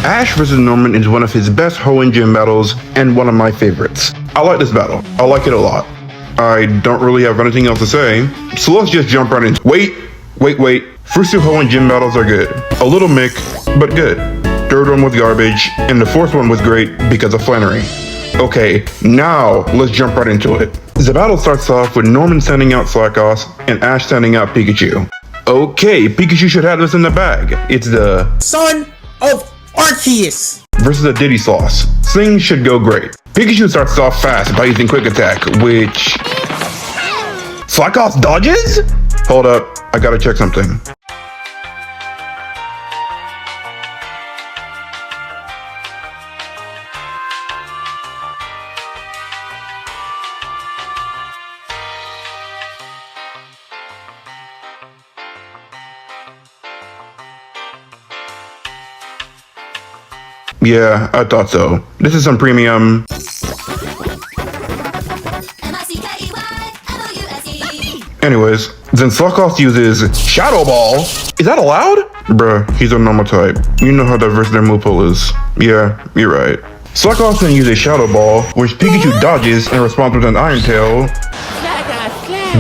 Ash vs. Norman is one of his best Hoenn gym battles and one of my favorites. I like this battle. I like it a lot. I don't really have anything else to say, so let's just jump right in. Wait. First two Hoenn gym battles are good. A little mick, but good. Third one was garbage, and the fourth one was great because of Flannery. Okay, now let's jump right into it. The battle starts off with Norman sending out Slackoth and Ash sending out Pikachu. Okay, Pikachu should have this in the bag. It's the Son of Arceus versus the Diddy Sloth. Things should go great. Pikachu starts off fast by using Quick Attack, which Slackoth dodges? Hold up, I gotta check something. Yeah, I thought so. This is some premium. Anyways, then Slackoth uses Shadow Ball. Is that allowed? Bruh, he's a normal type. You know how diverse their move pool is. Yeah, you're right. Slackoth then uses Shadow Ball, which Pikachu dodges and responds with an Iron Tail,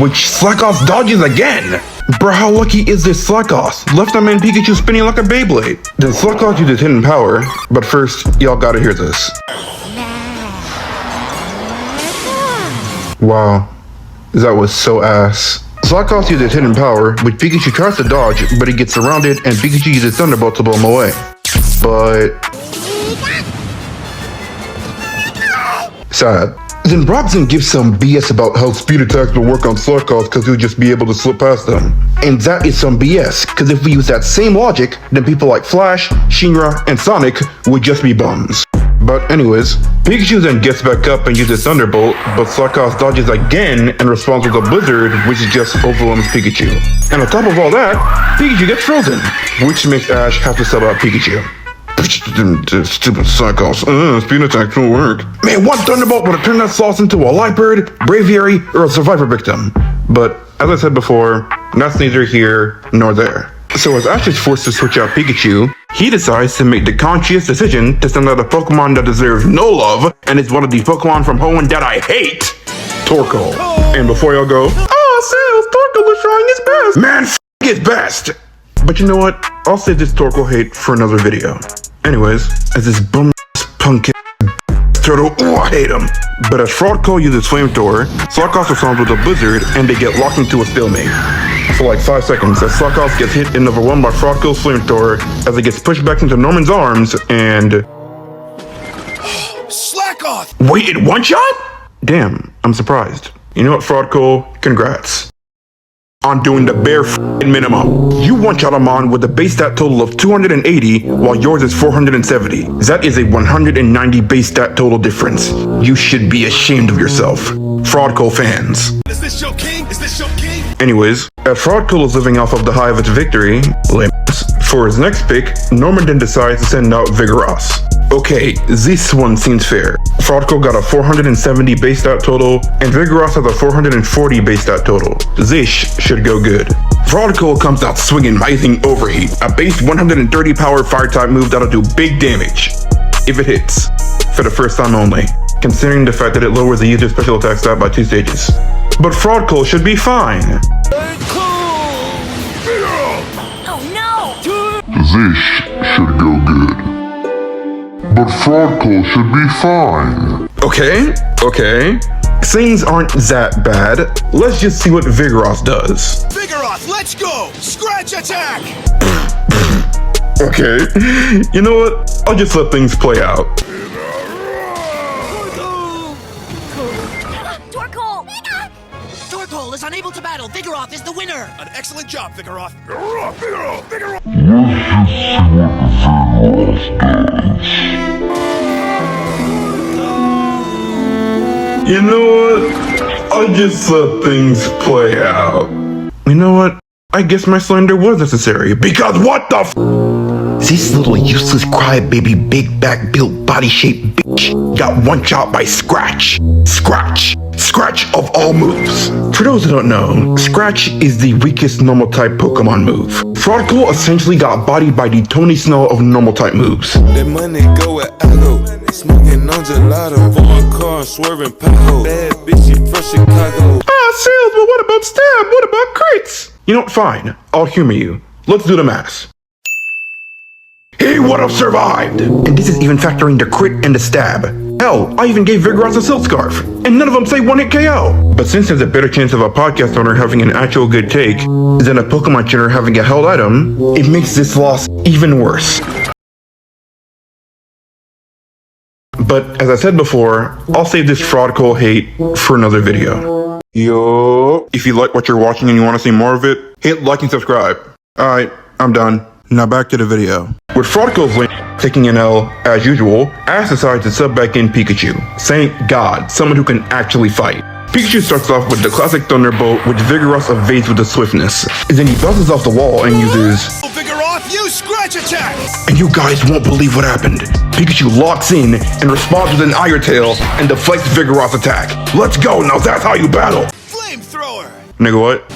which Slackoth dodges again. Bruh, how lucky is this Slackoth? Left him and Pikachu spinning like a Beyblade. Then Slackoth uses Hidden Power, but first, y'all gotta hear this. Wow, that was so ass. Slackoth uses Hidden Power, which Pikachu tries to dodge, but he gets surrounded and Pikachu uses Thunderbolt to blow him away. But sad. Then Robson gives some BS about how speed attacks will work on Slackoth because he'll just be able to slip past them. And that is some BS, because if we use that same logic, then people like Flash, Shinra, and Sonic would just be bums. But anyways, Pikachu then gets back up and uses Thunderbolt, but Slackoth dodges again and responds with a Blizzard, which just overwhelms Pikachu. And on top of all that, Pikachu gets frozen, which makes Ash have to sub out Pikachu. Stupid Slackoth. Speed attacks won't work. Man, one Thunderbolt would have turned that Sloth into a Light Bird, Braviary, or a Survivor victim. But, as I said before, that's neither here nor there. So as Ash is forced to switch out Pikachu, he decides to make the conscious decision to send out a Pokemon that deserves no love, and is one of the Pokemon from Hoenn that I hate, Torkoal. And before y'all go, oh, Sales, Torkoal is trying his best. Man, his best. But you know what? I'll save this Torkoal hate for another video. Anyways, as this bum punk turtle, I hate him. But as Fraudco uses Flamethrower, Slackoth responds with a Blizzard, and they get locked into a stalemate. For like 5 seconds, as Slackoth gets hit and overwhelmed by Fraudco's Flamethrower, as it gets pushed back into Norman's arms, and Slackoth! Wait, it one shot? Damn, I'm surprised. You know what, Fraudco? Congrats on doing the bare minimum. You one-shot him on with a base stat total of 280, while yours is 470. That is a 190 base stat total difference. You should be ashamed of yourself, Fraudco fans. Is this your king? Is this your king? Anyways, as Fraudco is living off of the high of its victory, for his next pick, Norman then decides to send out Vigoroth. Okay, this one seems fair. Fraudco got a 470 base stat total, and Vigoroth has a 440 base stat total. This should go good. Fraudco comes out swinging by using Overheat, a base 130 power fire-type move that'll do big damage, if it hits, for the first time only, considering the fact that it lowers the user's special attack stat by 2 stages. But Fraudco should be fine. This should go good. But Fraudco should be fine. Okay. Things aren't that bad. Let's just see what Vigoroth does. Vigoroth, let's go! Scratch attack! Okay. You know what? I'll just let things play out. Torkoal is unable to battle. Vigoroth is the winner. An excellent job, Vigoroth. Let's just see what Vigoroth does. You know what? I'll just let things play out. You know what? I guess my slander was necessary, because what the This little useless crybaby big back built body shaped bitch got one shot by Scratch. Scratch of all moves. For those who don't know, Scratch is the weakest normal type Pokemon move. Fraudcool essentially got bodied by the Tony Snell of normal type moves. That money go where I go. Smoking on gelato. Foreign car swerving pothole. Bad bitch, she from Chicago. Sales, but what about stab? What about crits? You know what, fine. I'll humor you. Let's do the math. He would have survived! And this is even factoring the crit and the stab. Hell, I even gave Vigoroth a Silk Scarf, and none of them say 1-hit KO. But since there's a better chance of a podcast owner having an actual good take than a Pokemon trainer having a held item, it makes this loss even worse. But as I said before, I'll save this Fraudcool hate for another video. Yo! If you like what you're watching and you want to see more of it, hit like and subscribe. Alright, I'm done. Now back to the video. With Fraudcool's lane taking an L, as usual, Ash decides to sub back in Pikachu. Thank God, someone who can actually fight. Pikachu starts off with the classic Thunderbolt, which Vigoroth evades with the swiftness. Then he bounces off the wall and uses... Vigoroth, use Scratch Attack! And you guys won't believe what happened. Pikachu locks in and responds with an Iron Tail and deflects Vigoroth's attack. Let's go, now that's how you battle! Flamethrower! Nigga, what?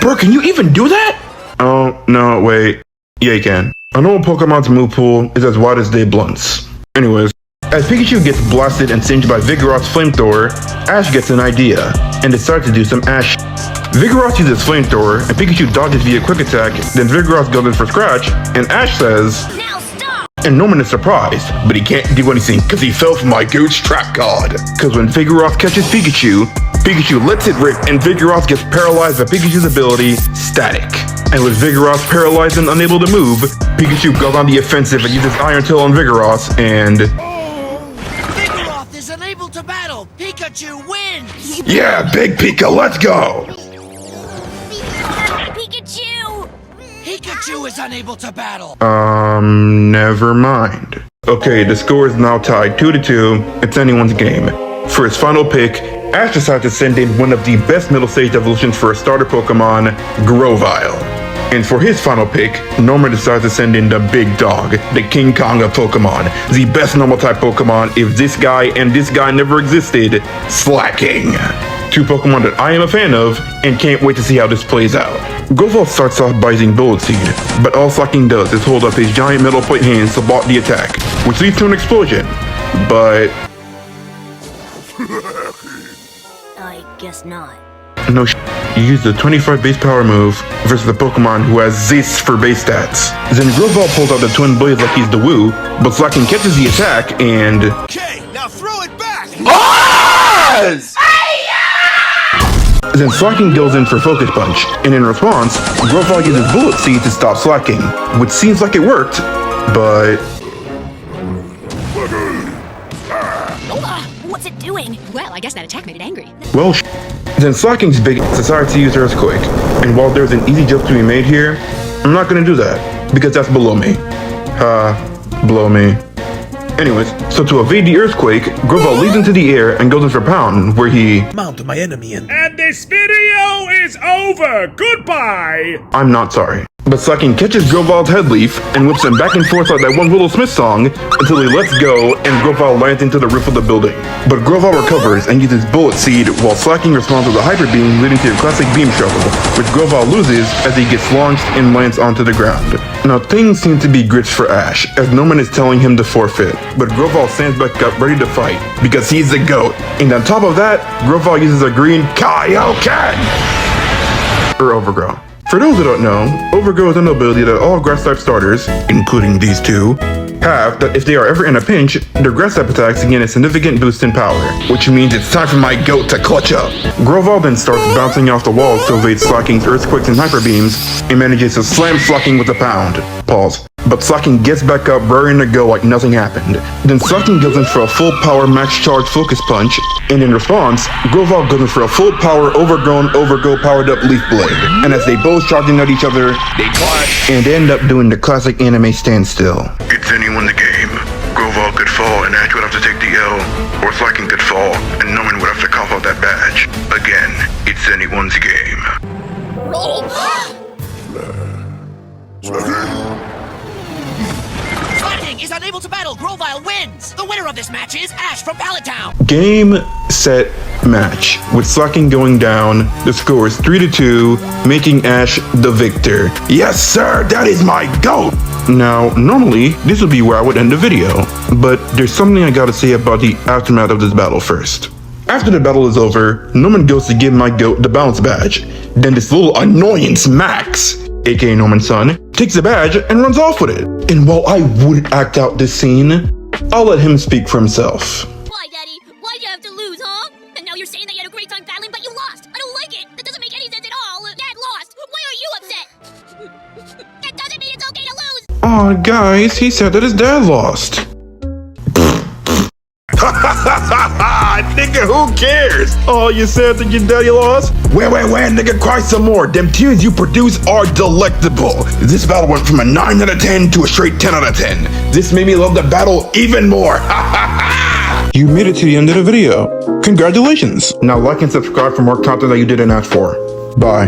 Bro, can you even do that? Oh, no, wait. Yeah, you can. A normal Pokemon's move pool is as wide as they blunts. Anyways, as Pikachu gets blasted and singed by Vigoroth's Flamethrower, Ash gets an idea, and decides to do some Ash. Vigoroth uses Flamethrower, and Pikachu dodges via Quick Attack, then Vigoroth goes in for Scratch, and Ash says... Now stop! And Norman is surprised, but he can't do anything because he fell from my Gooch Trap God. Because when Vigoroth catches Pikachu, Pikachu lets it rip, and Vigoroth gets paralyzed by Pikachu's ability, Static. And with Vigoroth paralyzed and unable to move, Pikachu goes on the offensive and uses Iron Tail on Vigoroth, and... Vigoroth is unable to battle. Pikachu wins! Yeah, Big Pika, let's go! Pikachu! Pikachu is unable to battle. Never mind. Okay, the score is now tied 2-2. It's anyone's game. For his final pick, Ash decides to send in one of the best middle stage evolutions for a starter Pokemon, Grovyle. And for his final pick, Norman decides to send in the big dog, the King Kong of Pokemon, the best normal type Pokemon if this guy and this guy never existed, Slacking. Two Pokemon that I am a fan of and can't wait to see how this plays out. Grovyle starts off by using Bullet Seed, but all Slacking does is hold up his giant metal plate hands to block the attack, which leads to an explosion. But... I guess not. no you use the 25 base power move versus a Pokemon who has this for base stats. Then Grovyle pulls out the Twin Blades like he's the Woo, but Slacking catches the attack and... Okay, now throw it back! Then Slacking goes in for Focus Punch, and in response, Grovyle uses Bullet Seed to stop Slacking, which seems like it worked, but... What's it doing? Well, I guess that attack made it angry. well, Then Slacking's big decides to use Earthquake, and while there's an easy joke to be made here, I'm not gonna do that, because that's below me. Below me. Anyways, so to evade the Earthquake, Grovyle leads into the air and goes in for Pound, where he... Mount my enemy and... And this video is over. Goodbye. I'm not sorry. But Slacking catches Grovyle's head leaf and whips him back and forth like that one Willow Smith song until he lets go and Grovyle lands into the roof of the building. But Grovyle recovers and uses Bullet Seed while Slacking responds with a Hyper Beam leading to a classic Beam Shovel, which Grovyle loses as he gets launched and lands onto the ground. Now things seem to be grits for Ash, as Norman is telling him to forfeit, but Grovyle stands back up ready to fight, because he's the GOAT. And on top of that, Grovyle uses a green Kaioken! Or Overgrow. For those who don't know, Overgrow is an ability that all Grass-type starters, including these two, have that if they are ever in a pinch, their Grass-type attacks gain a significant boost in power, which means it's time for my GOAT to clutch up. Grovyle then starts bouncing off the walls to evade Slacking's Earthquakes and Hyper Beams, and manages to slam Slacking with a pound. Pause. But Slacking gets back up raring to go like nothing happened. Then Slacking goes in for a full power max charge Focus Punch, and in response, Grovyle goes in for a full power Overgrow powered up Leaf Blade. And as they both charging at each other, they clash and end up doing the classic anime standstill. It's anyone's game. Grovyle could fall and Ash would have to take the L, or Slacking could fall and Norman would have to cough out that badge. Again, it's anyone's game. Slacking is unable to battle. Grovyle wins. The winner of this match is Ash from Pallet Town. Game, set, match. With Slacking going down, the score is 3-2, making Ash the victor. Yes sir, that is my GOAT! Now, normally, this would be where I would end the video, but there's something I gotta say about the aftermath of this battle first. After the battle is over, Norman goes to give my GOAT the bounce badge. Then this little annoyance Max, aka Norman's son, takes the badge and runs off with it. And while I wouldn't act out this scene, I'll let him speak for himself. Why, Daddy? Why'd you have to lose, huh? And now you're saying that you had a great time battling, but you lost. I don't like it. That doesn't make any sense at all. Dad lost. Why are you upset? That doesn't mean it's okay to lose. Aw, guys, he said that his dad lost. Nigga, who cares? Oh, you said that your daddy lost? Wait, nigga, cry some more. Them tears you produce are delectable. This battle went from a 9 out of 10 to a straight 10 out of 10. This made me love the battle even more. You made it to the end of the video. Congratulations. Now like and subscribe for more content that you didn't ask for. Bye.